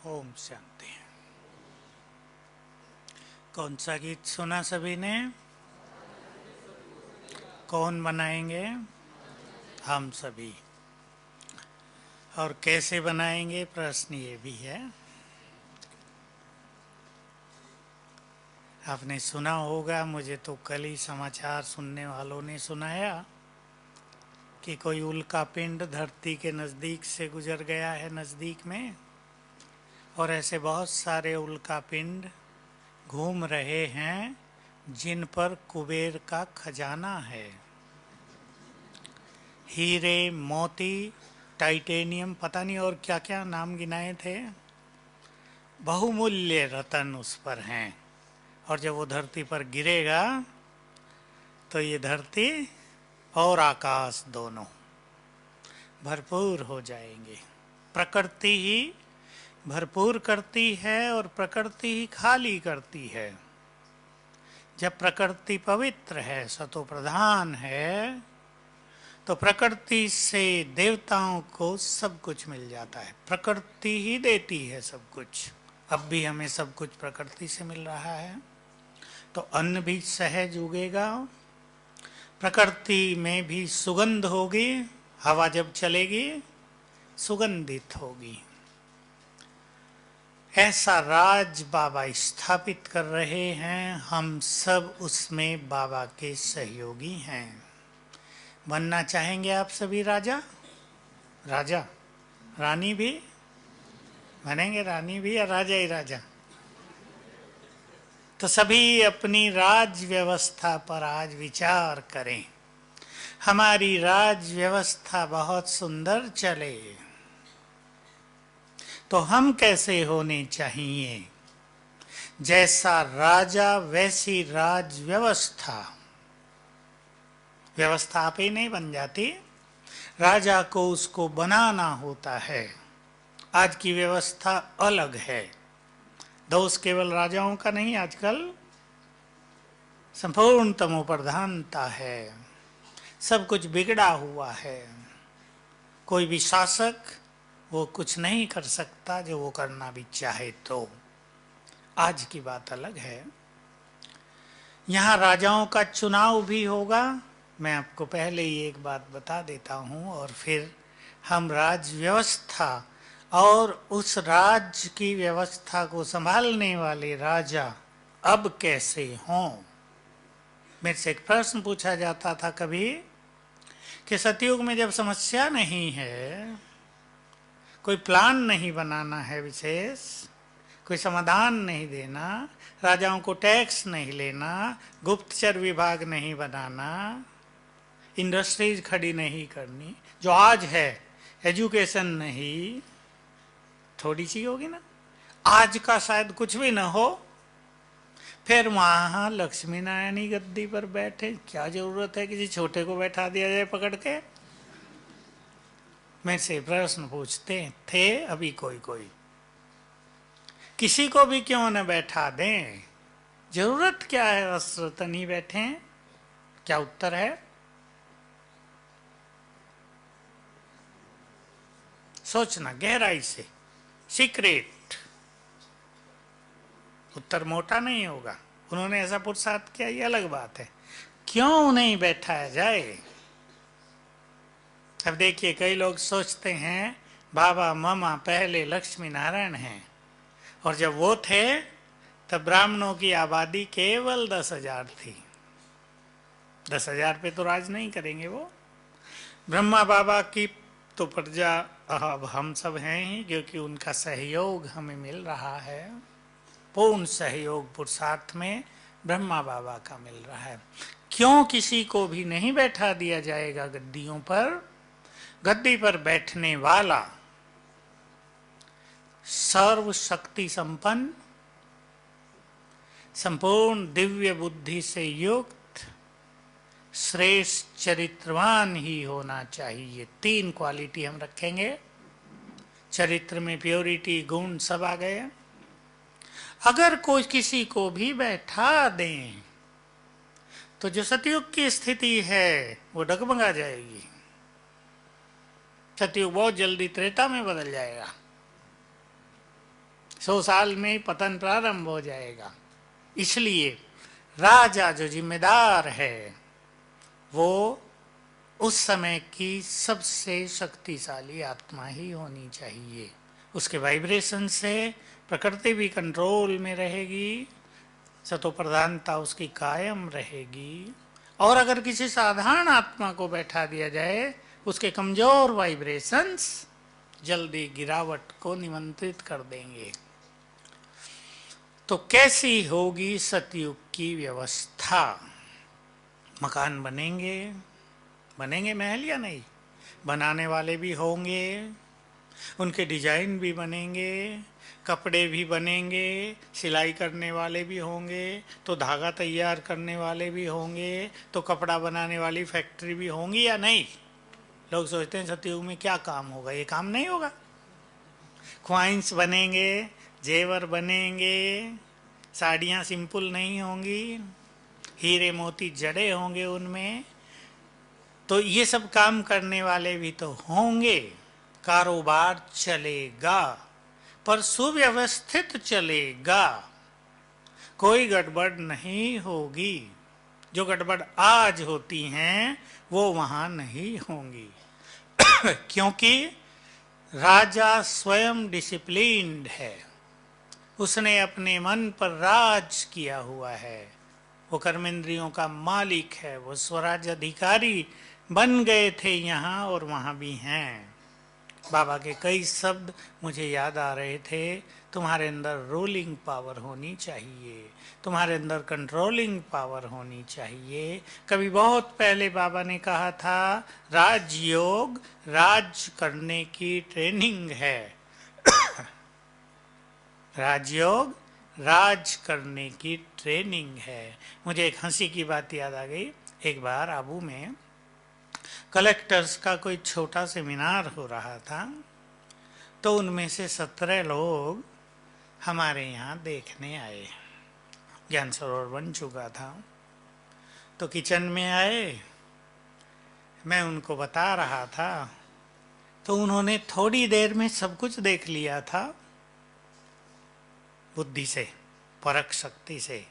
ओम शांति। कौन सा गीत सुना सभी ने? कौन बनाएंगे? हम सभी। और कैसे बनाएंगे, प्रश्न ये भी है। आपने सुना होगा, मुझे तो कल ही समाचार सुनने वालों ने सुनाया कि कोई उल्का पिंड धरती के नज़दीक से गुजर गया है, नज़दीक में। और ऐसे बहुत सारे उल्का पिंड घूम रहे हैं जिन पर कुबेर का खजाना है। हीरे, मोती, टाइटेनियम, पता नहीं और क्या क्या नाम गिनाए थे। बहुमूल्य रतन उस पर हैं। और जब वो धरती पर गिरेगा तो ये धरती और आकाश दोनों भरपूर हो जाएंगे। प्रकृति ही भरपूर करती है और प्रकृति ही खाली करती है। जब प्रकृति पवित्र है, सतो प्रधान है, तो प्रकृति से देवताओं को सब कुछ मिल जाता है। प्रकृति ही देती है सब कुछ। अब भी हमें सब कुछ प्रकृति से मिल रहा है। तो अन्न भी सहज उगेगा, प्रकृति में भी सुगंध होगी, हवा जब चलेगी सुगंधित होगी। ऐसा राज बाबा स्थापित कर रहे हैं। हम सब उसमें बाबा के सहयोगी हैं। बनना चाहेंगे आप सभी राजा? राजा रानी भी बनेंगे? रानी भी या राजा ही राजा? तो सभी अपनी राज व्यवस्था पर आज विचार करें। हमारी राज व्यवस्था बहुत सुंदर चले तो हम कैसे होने चाहिए? जैसा राजा वैसी राज व्यवस्था। व्यवस्था आप ही नहीं बन जाती, राजा को उसको बनाना होता है। आज की व्यवस्था अलग है। दोष केवल राजाओं का नहीं, आजकल संपूर्ण तमोप्रधानता है। सब कुछ बिगड़ा हुआ है। कोई भी शासक वो कुछ नहीं कर सकता जो वो करना भी चाहे तो। आज की बात अलग है। यहाँ राजाओं का चुनाव भी होगा। मैं आपको पहले ही एक बात बता देता हूँ और फिर हम राज व्यवस्था और उस राज्य की व्यवस्था को संभालने वाले राजा अब कैसे हों। मेरे से एक प्रश्न पूछा जाता था कभी कि सतयुग में जब समस्या नहीं है, कोई प्लान नहीं बनाना है विशेष, कोई समाधान नहीं देना, राजाओं को टैक्स नहीं लेना, गुप्तचर विभाग नहीं बनाना, इंडस्ट्रीज खड़ी नहीं करनी, जो आज है एजुकेशन नहीं, थोड़ी सी होगी ना, आज का शायद कुछ भी ना हो, फिर वहां लक्ष्मी नारायणी गद्दी पर बैठे। क्या जरूरत है किसी छोटे को बैठा दिया जाए पकड़ के? मेरे से प्रश्न पूछते थे अभी कोई कोई, किसी को भी क्यों न बैठा दें, जरूरत क्या है, वस्त्र तनी बैठे? क्या उत्तर है? सोचना गहराई से, सीक्रेट। उत्तर मोटा नहीं होगा। उन्होंने ऐसा पुरुषार्थ किया, ये अलग बात है। क्यों नहीं बैठाया जाए? अब देखिए, कई लोग सोचते हैं बाबा मामा पहले लक्ष्मी नारायण हैं और जब वो थे तब ब्राह्मणों की आबादी केवल 10,000 थी। 10,000 पे तो राज नहीं करेंगे वो। ब्रह्मा बाबा की तो प्रजा अब हम सब हैं ही, क्योंकि उनका सहयोग हमें मिल रहा है। पूर्ण सहयोग पुरुषार्थ में ब्रह्मा बाबा का मिल रहा है। क्यों किसी को भी नहीं बैठा दिया जाएगा गद्दियों पर? गद्दी पर बैठने वाला सर्व शक्ति संपन्न, संपूर्ण दिव्य बुद्धि से युक्त, श्रेष्ठ चरित्रवान ही होना चाहिए। 3 क्वालिटी हम रखेंगे। चरित्र में प्योरिटी, गुण सब आ गए। अगर कोई किसी को भी बैठा दें तो जो सतयुग की स्थिति है वो डगमगा जाएगी। सतयुग बहुत जल्दी त्रेता में बदल जाएगा। 100 साल में ही पतन प्रारंभ हो जाएगा। इसलिए राजा जो जिम्मेदार है वो उस समय की सबसे शक्तिशाली आत्मा ही होनी चाहिए। उसके वाइब्रेशन से प्रकृति भी कंट्रोल में रहेगी, सतो प्रधानता उसकी कायम रहेगी। और अगर किसी साधारण आत्मा को बैठा दिया जाए, उसके कमजोर वाइब्रेशंस जल्दी गिरावट को निमंत्रित कर देंगे। तो कैसी होगी सतयुग की व्यवस्था? मकान बनेंगे, बनेंगे महल या नहीं? बनाने वाले भी होंगे, उनके डिजाइन भी बनेंगे, कपड़े भी बनेंगे, सिलाई करने वाले भी होंगे, तो धागा तैयार करने वाले भी होंगे, तो कपड़ा बनाने वाली फैक्ट्री भी होंगी या नहीं? लोग सोचते हैं सतयुग में क्या काम होगा, ये काम नहीं होगा। क्वाइंस बनेंगे, जेवर बनेंगे, साड़ियाँ सिंपल नहीं होंगी, हीरे मोती जड़े होंगे उनमें। तो ये सब काम करने वाले भी तो होंगे, कारोबार चलेगा पर सुव्यवस्थित चलेगा, कोई गड़बड़ नहीं होगी। जो गड़बड़ आज होती हैं वो वहां नहीं होंगी क्योंकि राजा स्वयं डिसिप्लिन्ड है, उसने अपने मन पर राज किया हुआ है, वो कर्मेंद्रियों का मालिक है, वो स्वराज अधिकारी बन गए थे यहाँ और वहाँ भी हैं। बाबा के कई शब्द मुझे याद आ रहे थे, तुम्हारे अंदर रूलिंग पावर होनी चाहिए, तुम्हारे अंदर कंट्रोलिंग पावर होनी चाहिए। कभी बहुत पहले बाबा ने कहा था, राजयोग राज करने की ट्रेनिंग है राजयोग राज करने की ट्रेनिंग है। मुझे एक हंसी की बात याद आ गई। एक बार आबू में कलेक्टर्स का कोई छोटा सेमिनार हो रहा था, तो उनमें से 17 लोग हमारे यहाँ देखने आए। ज्ञान सरोवर बन चुका था, तो किचन में आए, मैं उनको बता रहा था, तो उन्होंने थोड़ी देर में सब कुछ देख लिया था, बुद्धि से, परख शक्ति से।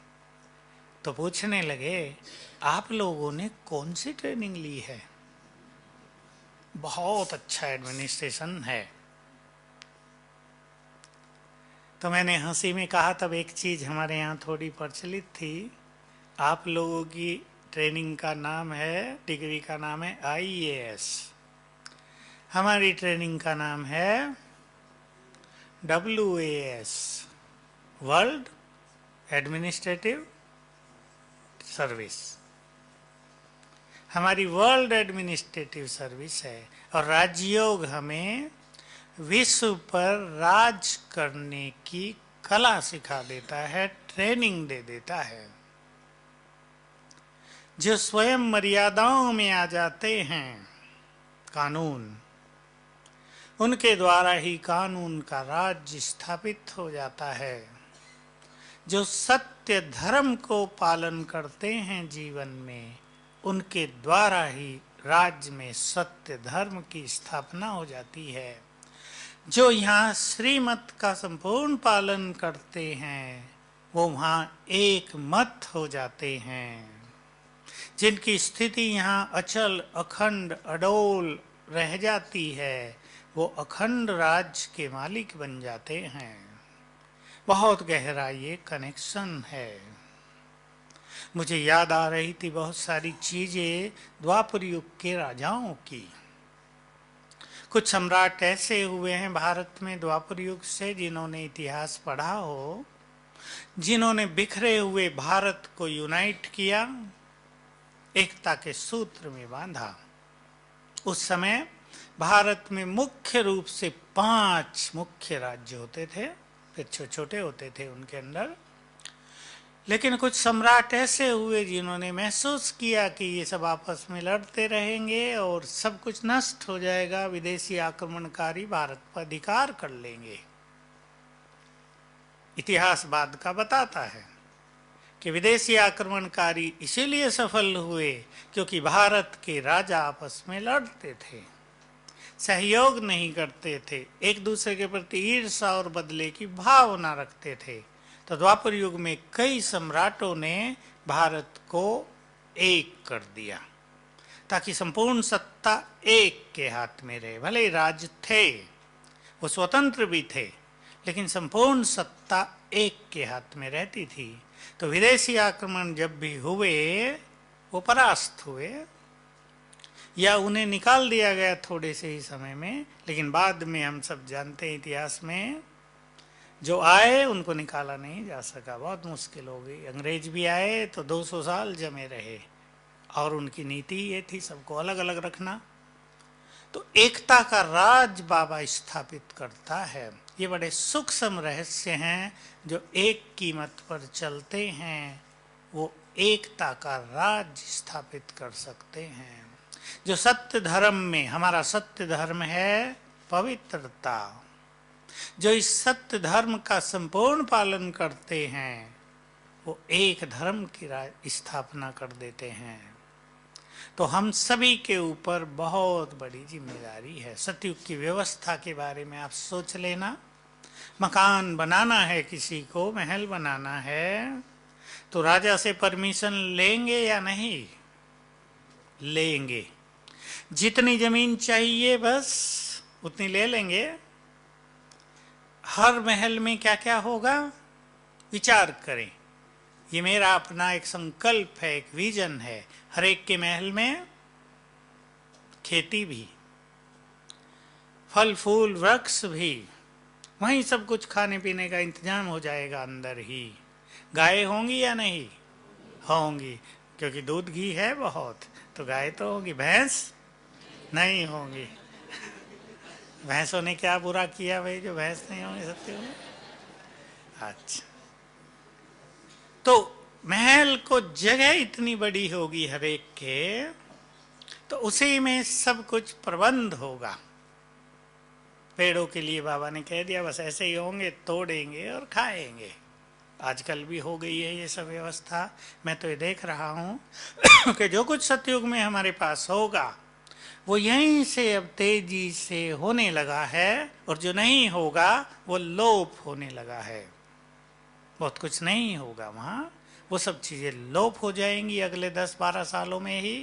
तो पूछने लगे, आप लोगों ने कौन सी ट्रेनिंग ली है? बहुत अच्छा एडमिनिस्ट्रेशन है। तो मैंने हंसी में कहा, तब एक चीज हमारे यहाँ थोड़ी प्रचलित थी, आप लोगों की ट्रेनिंग का नाम है, डिग्री का नाम है IAS, हमारी ट्रेनिंग का नाम है WAS, वर्ल्ड एडमिनिस्ट्रेटिव सर्विस। हमारी वर्ल्ड एडमिनिस्ट्रेटिव सर्विस है। और राजयोग हमें विश्व पर राज करने की कला सिखा देता है, ट्रेनिंग दे देता है। जो स्वयं मर्यादाओं में आ जाते हैं, कानून, उनके द्वारा ही कानून का राज्य स्थापित हो जाता है। जो सत्य धर्म को पालन करते हैं जीवन में, उनके द्वारा ही राज्य में सत्य धर्म की स्थापना हो जाती है। जो यहाँ श्रीमत का संपूर्ण पालन करते हैं, वो वहाँ एक मत हो जाते हैं। जिनकी स्थिति यहाँ अचल, अखंड, अडोल रह जाती है, वो अखंड राज्य के मालिक बन जाते हैं। बहुत गहरा ये कनेक्शन है। मुझे याद आ रही थी बहुत सारी चीजें द्वापर युग के राजाओं की। कुछ सम्राट ऐसे हुए हैं भारत में द्वापर युग से, जिन्होंने इतिहास पढ़ा हो, जिन्होंने बिखरे हुए भारत को यूनाइट किया, एकता के सूत्र में बांधा। उस समय भारत में मुख्य रूप से 5 मुख्य राज्य होते थे, फिर छोटे छोटे होते थे उनके अंदर। लेकिन कुछ सम्राट ऐसे हुए जिन्होंने महसूस किया कि ये सब आपस में लड़ते रहेंगे और सब कुछ नष्ट हो जाएगा, विदेशी आक्रमणकारी भारत पर अधिकार कर लेंगे। इतिहास बाद का बताता है कि विदेशी आक्रमणकारी इसीलिए सफल हुए क्योंकि भारत के राजा आपस में लड़ते थे। सहयोग नहीं करते थे, एक दूसरे के प्रति ईर्ष्या और बदले की भावना रखते थे। तो द्वापर युग में कई सम्राटों ने भारत को एक कर दिया ताकि संपूर्ण सत्ता एक के हाथ में रहे। भले ही राज थे, वो स्वतंत्र भी थे, लेकिन संपूर्ण सत्ता एक के हाथ में रहती थी। तो विदेशी आक्रमण जब भी हुए वो परास्त हुए या उन्हें निकाल दिया गया थोड़े से ही समय में, लेकिन बाद में हम सब जानते हैं इतिहास में जो आए उनको निकाला नहीं जा सका, बहुत मुश्किल हो गई। अंग्रेज भी आए तो 200 साल जमे रहे और उनकी नीति ये थी सबको अलग अलग रखना। तो एकता का राज बाबा स्थापित करता है। ये बड़े सूक्ष्म रहस्य हैं जो एक कीमत पर चलते हैं, वो एकता का राज स्थापित कर सकते हैं। जो सत्य धर्म में, हमारा सत्य धर्म है पवित्रता, जो इस सत्य धर्म का संपूर्ण पालन करते हैं वो एक धर्म की स्थापना कर देते हैं। तो हम सभी के ऊपर बहुत बड़ी जिम्मेदारी है। सतयुग की व्यवस्था के बारे में आप सोच लेना। मकान बनाना है, किसी को महल बनाना है, तो राजा से परमिशन लेंगे या नहीं लेंगे? जितनी जमीन चाहिए बस उतनी ले लेंगे। हर महल में क्या क्या होगा विचार करें। ये मेरा अपना एक संकल्प है, एक विजन है। हर एक के महल में खेती भी, फल फूल वृक्ष भी, वहीं सब कुछ खाने पीने का इंतजाम हो जाएगा अंदर ही। गाय होंगी या नहीं होंगी? क्योंकि दूध घी है बहुत, तो गाय तो होगी। भैंस नहीं होंगी। भैंसों ने क्या बुरा किया भाई जो भैंस नहीं होंगे सत्य में? अच्छा, तो महल को जगह इतनी बड़ी होगी हर एक के, तो उसी में सब कुछ प्रबंध होगा। पेड़ों के लिए बाबा ने कह दिया बस ऐसे ही होंगे, तोड़ेंगे और खाएंगे। आजकल भी हो गई है ये सब व्यवस्था। मैं तो ये देख रहा हूं कि जो कुछ सतयुग में हमारे पास होगा वो यहीं से अब तेजी से होने लगा है, और जो नहीं होगा वो लोप होने लगा है। बहुत कुछ नहीं होगा वहां, वो सब चीजें लोप हो जाएंगी अगले 10-12 सालों में ही,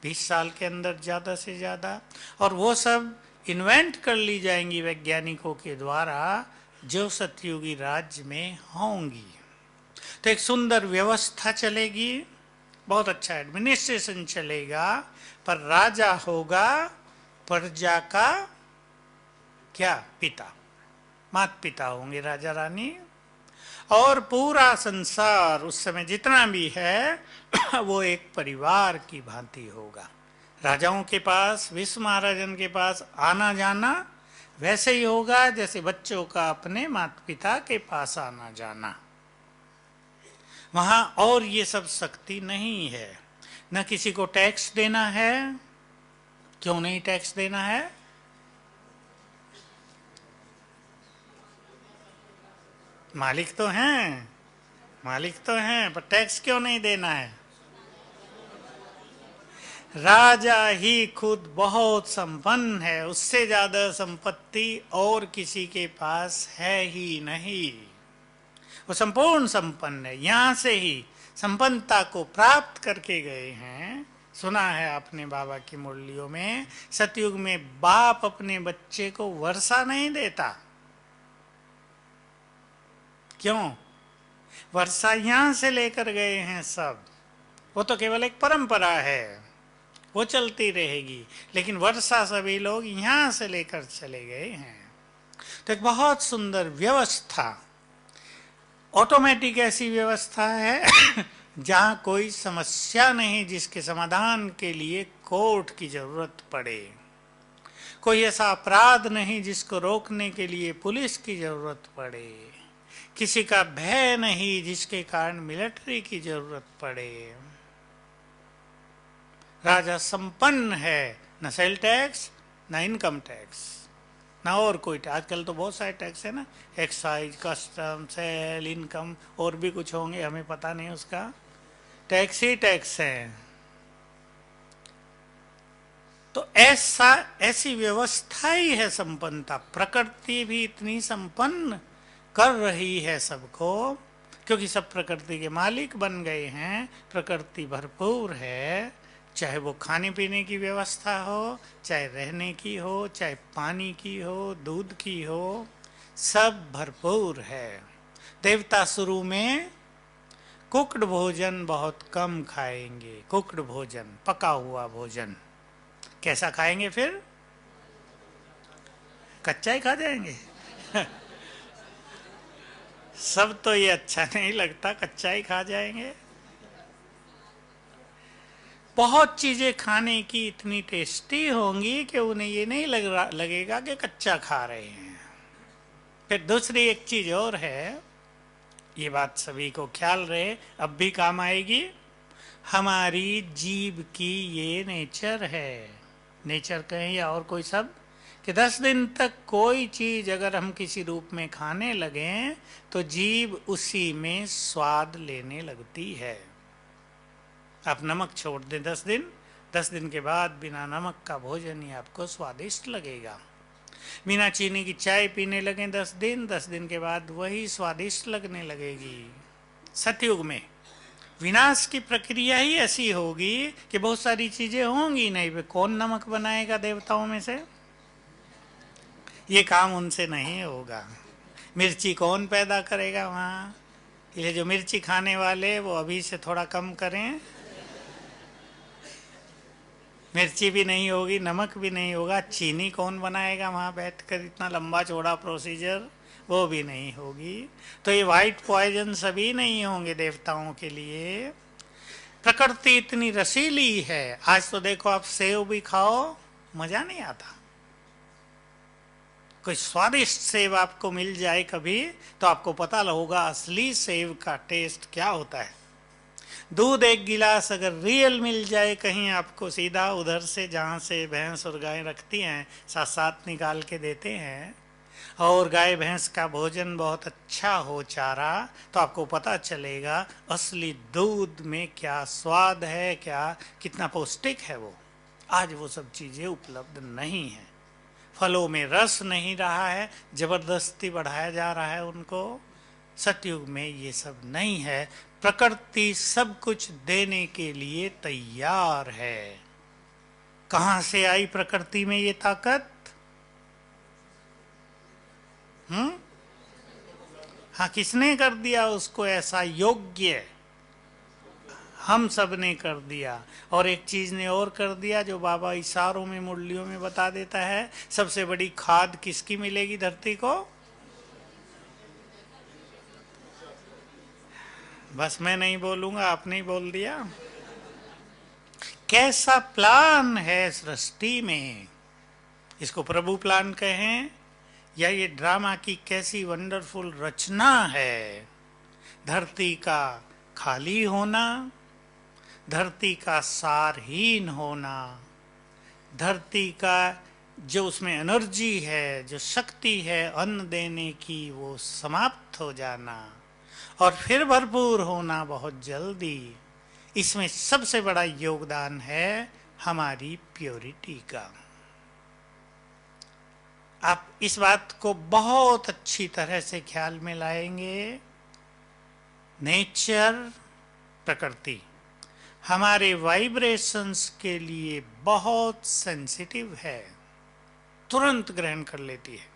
20 साल के अंदर ज्यादा से ज्यादा। और वो सब इन्वेंट कर ली जाएंगी वैज्ञानिकों के द्वारा जो सतयुगी राज्य में होंगी। तो एक सुंदर व्यवस्था चलेगी, बहुत अच्छा एडमिनिस्ट्रेशन चलेगा, पर राजा होगा प्रजा का क्या? पिता, माता पिता होंगे राजा रानी। और पूरा संसार उस समय जितना भी है वो एक परिवार की भांति होगा। राजाओं के पास, विश्व महाराजन के पास आना जाना वैसे ही होगा जैसे बच्चों का अपने माता पिता के पास आना जाना। वहां और ये सब शक्ति नहीं है। न किसी को टैक्स देना है। क्यों नहीं टैक्स देना है? मालिक तो हैं, मालिक तो हैं, पर टैक्स क्यों नहीं देना है? राजा ही खुद बहुत संपन्न है, उससे ज्यादा संपत्ति और किसी के पास है ही नहीं। वो संपूर्ण संपन्न है, यहां से ही संपन्नता को प्राप्त करके गए हैं। सुना है आपने बाबा की मुरलियों में, सतयुग में बाप अपने बच्चे को वर्षा नहीं देता। क्यों? वर्षा यहां से लेकर गए हैं सब, वो तो केवल एक परंपरा है, वो चलती रहेगी, लेकिन वर्षा सभी लोग यहां से लेकर चले गए हैं। तो एक बहुत सुंदर व्यवस्था, ऑटोमेटिक ऐसी व्यवस्था है जहां कोई समस्या नहीं जिसके समाधान के लिए कोर्ट की जरूरत पड़े, कोई ऐसा अपराध नहीं जिसको रोकने के लिए पुलिस की जरूरत पड़े, किसी का भय नहीं जिसके कारण मिलिट्री की जरूरत पड़े। राजा संपन्न है, न सेल टैक्स, न इनकम टैक्स, ना और कोई। आजकल तो बहुत सारे टैक्स है ना, एक्साइज, कस्टम, सेल, इनकम, और भी कुछ होंगे हमें पता नहीं, उसका टैक्स ही टैक्स है। तो ऐसा ऐसी व्यवस्था ही है संपन्नता। प्रकृति भी इतनी संपन्न कर रही है सबको, क्योंकि सब प्रकृति के मालिक बन गए हैं। प्रकृति भरपूर है, चाहे वो खाने पीने की व्यवस्था हो, चाहे रहने की हो, चाहे पानी की हो, दूध की हो, सब भरपूर है। देवता शुरू में कुक्ड भोजन बहुत कम खाएंगे, कुक्ड भोजन, पका हुआ भोजन। कैसा खाएंगे फिर? कच्चा ही खा जाएंगे। सब तो ये अच्छा नहीं लगता, कच्चा ही खा जाएंगे। बहुत चीजें खाने की इतनी टेस्टी होंगी कि उन्हें ये नहीं लगेगा कि कच्चा खा रहे हैं। फिर दूसरी एक चीज और है, ये बात सभी को ख्याल रहे, अब भी काम आएगी। हमारी जीभ की ये नेचर है, नेचर कहें या और कोई शब्द, कि 10 दिन तक कोई चीज अगर हम किसी रूप में खाने लगें तो जीभ उसी में स्वाद लेने लगती है। आप नमक छोड़ दें 10 दिन, 10 दिन के बाद बिना नमक का भोजन ही आपको स्वादिष्ट लगेगा। बिना चीनी की चाय पीने लगें 10 दिन, 10 दिन के बाद वही स्वादिष्ट लगने लगेगी। सतयुग में विनाश की प्रक्रिया ही ऐसी होगी कि बहुत सारी चीजें होंगी नहीं, वे कौन नमक बनाएगा देवताओं में से? ये काम उनसे नहीं होगा। मिर्ची कौन पैदा करेगा वहाँ? ये जो मिर्ची खाने वाले वो अभी से थोड़ा कम करें। मिर्ची भी नहीं होगी, नमक भी नहीं होगा, चीनी कौन बनाएगा वहाँ बैठकर? इतना लंबा चौड़ा प्रोसीजर वो भी नहीं होगी। तो ये वाइट पॉइजन सभी नहीं होंगे देवताओं के लिए। प्रकृति इतनी रसीली है। आज तो देखो, आप सेव भी खाओ, मजा नहीं आता। कोई स्वादिष्ट सेव आपको मिल जाए कभी, तो आपको पता होगा असली सेव का टेस्ट क्या होता है। दूध एक गिलास अगर रियल मिल जाए कहीं आपको, सीधा उधर से जहाँ से भैंस और गाय रखती हैं, साथ साथ निकाल के देते हैं, और गाय भैंस का भोजन बहुत अच्छा हो, चारा, तो आपको पता चलेगा असली दूध में क्या स्वाद है, क्या कितना पौष्टिक है वो। आज वो सब चीज़ें उपलब्ध नहीं है। फलों में रस नहीं रहा है, जबरदस्ती बढ़ाया जा रहा है उनको। सतयुग में ये सब नहीं है। प्रकृति सब कुछ देने के लिए तैयार है। कहां से आई प्रकृति में ये ताकत? हाँ, किसने कर दिया उसको ऐसा योग्य? हम सब ने कर दिया। और एक चीज ने और कर दिया जो बाबा इशारों में, मुरलियों में बता देता है। सबसे बड़ी खाद किसकी मिलेगी धरती को? बस मैं नहीं बोलूंगा, आपने ही बोल दिया। कैसा प्लान है सृष्टि में, इसको प्रभु प्लान कहें या ये ड्रामा की कैसी वंडरफुल रचना है। धरती का खाली होना, धरती का सारहीन होना, धरती का जो उसमें एनर्जी है, जो शक्ति है अन्न देने की, वो समाप्त हो जाना और फिर भरपूर होना बहुत जल्दी। इसमें सबसे बड़ा योगदान है हमारी प्योरिटी का। आप इस बात को बहुत अच्छी तरह से ख्याल में लाएंगे। नेचर, प्रकृति हमारे वाइब्रेशंस के लिए बहुत सेंसिटिव है, तुरंत ग्रहण कर लेती है।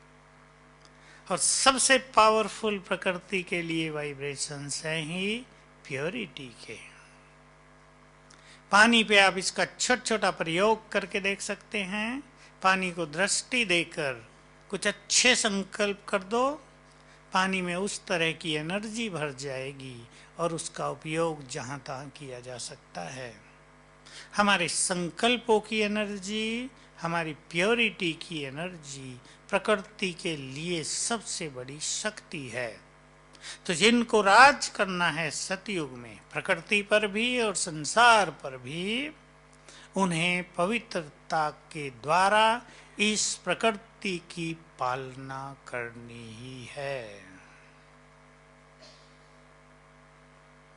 और सबसे पावरफुल प्रकृति के लिए वाइब्रेशंस हैं ही प्योरिटी के। पानी पे आप इसका छोटा छोटा प्रयोग करके देख सकते हैं। पानी को दृष्टि देकर कुछ अच्छे संकल्प कर दो, पानी में उस तरह की एनर्जी भर जाएगी और उसका उपयोग जहाँ तहाँ किया जा सकता है। हमारे संकल्पों की एनर्जी, हमारी प्योरिटी की एनर्जी प्रकृति के लिए सबसे बड़ी शक्ति है। तो जिनको राज करना है सतयुग में, प्रकृति पर भी और संसार पर भी, उन्हें पवित्रता के द्वारा इस प्रकृति की पालना करनी ही है।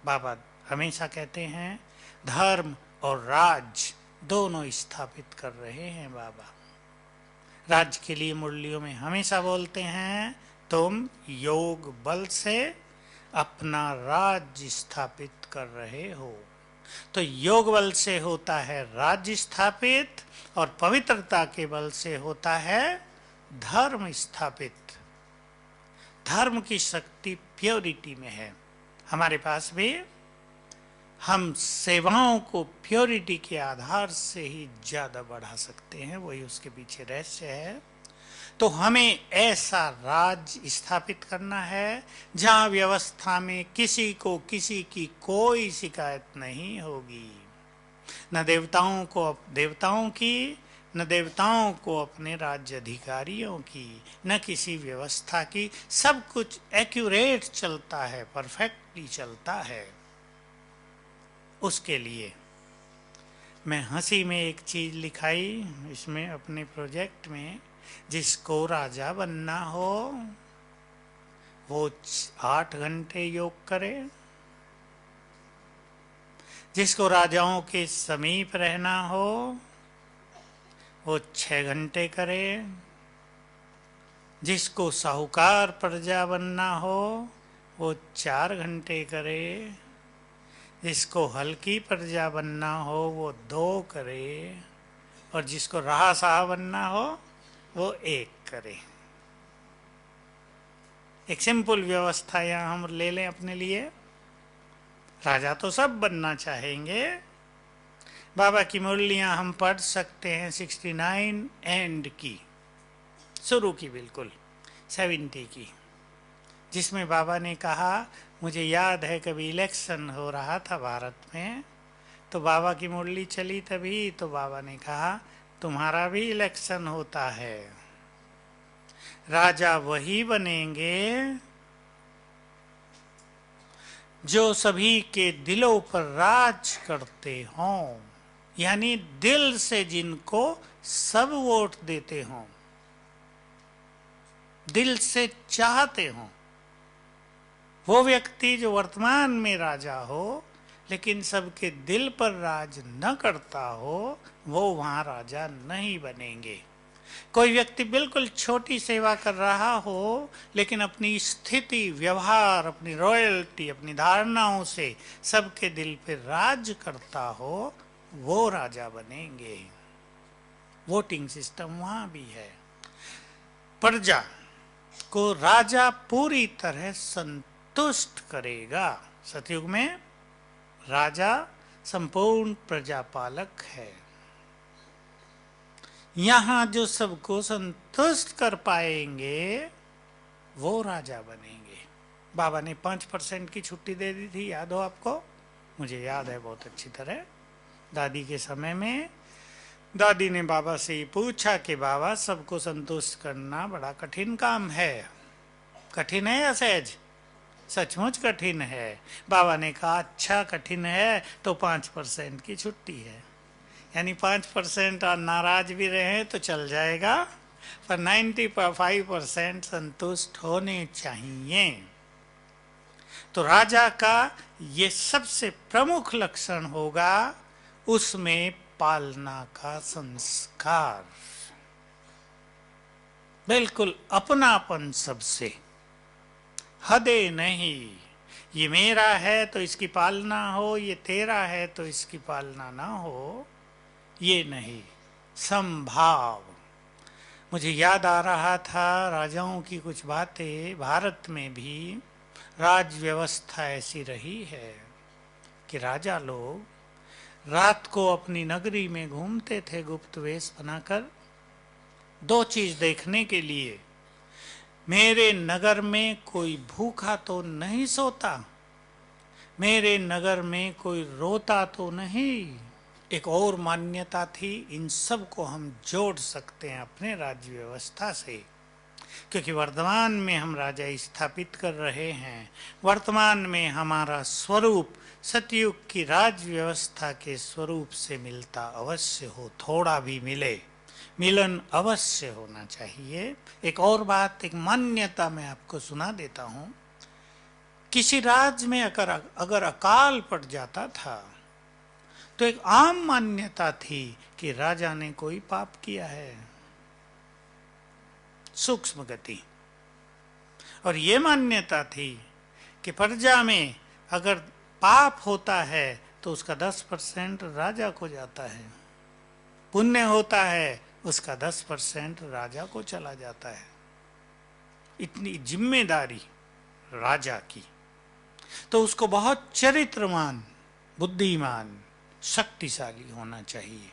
बाबा हमेशा कहते हैं धर्म और राज दोनों स्थापित कर रहे हैं बाबा। राज्य के लिए मुरलियों में हमेशा बोलते हैं, तुम योग बल से अपना राज्य स्थापित कर रहे हो। तो योग बल से होता है राज्य स्थापित, और पवित्रता के बल से होता है धर्म स्थापित। धर्म की शक्ति प्योरिटी में है। हमारे पास भी हम सेवाओं को प्योरिटी के आधार से ही ज्यादा बढ़ा सकते हैं, वही उसके पीछे रहस्य है। तो हमें ऐसा राज्य स्थापित करना है जहां व्यवस्था में किसी को किसी की कोई शिकायत नहीं होगी, न देवताओं को देवताओं की, न देवताओं को अपने राज्य अधिकारियों की, न किसी व्यवस्था की। सब कुछ एक्यूरेट चलता है, परफेक्टली चलता है। उसके लिए मैं हंसी में एक चीज लिखाई इसमें अपने प्रोजेक्ट में, जिसको राजा बनना हो वो 8 घंटे योग करे, जिसको राजाओं के समीप रहना हो वो 6 घंटे करे, जिसको साहूकार प्रजा बनना हो वो 4 घंटे करे, जिसको हल्की प्रजा बनना हो वो 2 करे, और जिसको राहसाह बनना हो वो 1 करे। एक सिंपल व्यवस्था यहाँ हम ले लें अपने लिए। राजा तो सब बनना चाहेंगे। बाबा की मुरलियाँ हम पढ़ सकते हैं 69 एंड की, शुरू की बिल्कुल 70 की, जिसमें बाबा ने कहा, मुझे याद है कभी इलेक्शन हो रहा था भारत में, तो बाबा की मुरली चली तभी, तो बाबा ने कहा तुम्हारा भी इलेक्शन होता है, राजा वही बनेंगे जो सभी के दिलों पर राज करते हों, यानी दिल से जिनको सब वोट देते हों, दिल से चाहते हों। वो व्यक्ति जो वर्तमान में राजा हो लेकिन सबके दिल पर राज न करता हो, वो वहां राजा नहीं बनेंगे। कोई व्यक्ति बिल्कुल छोटी सेवा कर रहा हो लेकिन अपनी स्थिति, व्यवहार, अपनी रॉयल्टी, अपनी धारणाओं से सबके दिल पर राज करता हो, वो राजा बनेंगे। वोटिंग सिस्टम वहां भी है। प्रजा को राजा पूरी तरह संतुष्ट करेगा। सतयुग में राजा संपूर्ण प्रजापालक है। यहां जो सबको संतुष्ट कर पाएंगे वो राजा बनेंगे। बाबा ने 5% की छुट्टी दे दी थी, याद हो आपको? मुझे याद है बहुत अच्छी तरह। दादी के समय में दादी ने बाबा से ही पूछा कि बाबा, सबको संतुष्ट करना बड़ा कठिन काम है। कठिन है या सहज? सचमुच कठिन है। बाबा ने कहा अच्छा कठिन है तो 5% की छुट्टी है, यानी 5% नाराज भी रहे तो चल जाएगा, पर 95% संतुष्ट होने चाहिए। तो राजा का ये सबसे प्रमुख लक्षण होगा, उसमें पालना का संस्कार, बिल्कुल अपनापन सबसे, हदे नहीं, ये मेरा है तो इसकी पालना हो, ये तेरा है तो इसकी पालना ना हो, ये नहीं, संभाव। मुझे याद आ रहा था राजाओं की कुछ बातें। भारत में भी राज व्यवस्था ऐसी रही है कि राजा लोग रात को अपनी नगरी में घूमते थे गुप्त वेश बनाकर, 2 चीज देखने के लिए, मेरे नगर में कोई भूखा तो नहीं सोता, मेरे नगर में कोई रोता तो नहीं। एक और मान्यता थी, इन सब को हम जोड़ सकते हैं अपने राज्य व्यवस्था से, क्योंकि वर्तमान में हम राजा स्थापित कर रहे हैं। वर्तमान में हमारा स्वरूप सतयुग की राज्य व्यवस्था के स्वरूप से मिलता अवश्य हो, थोड़ा भी मिले, मिलन अवश्य होना चाहिए। एक और बात, एक मान्यता मैं आपको सुना देता हूं। किसी राज्य में अगर अकाल पड़ जाता था तो एक आम मान्यता थी कि राजा ने कोई पाप किया है, सूक्ष्म गति। और ये मान्यता थी कि प्रजा में अगर पाप होता है तो उसका 10% राजा को जाता है, पुण्य होता है उसका 10% राजा को चला जाता है। इतनी जिम्मेदारी राजा की, तो उसको बहुत चरित्रवान, बुद्धिमान, शक्तिशाली होना चाहिए।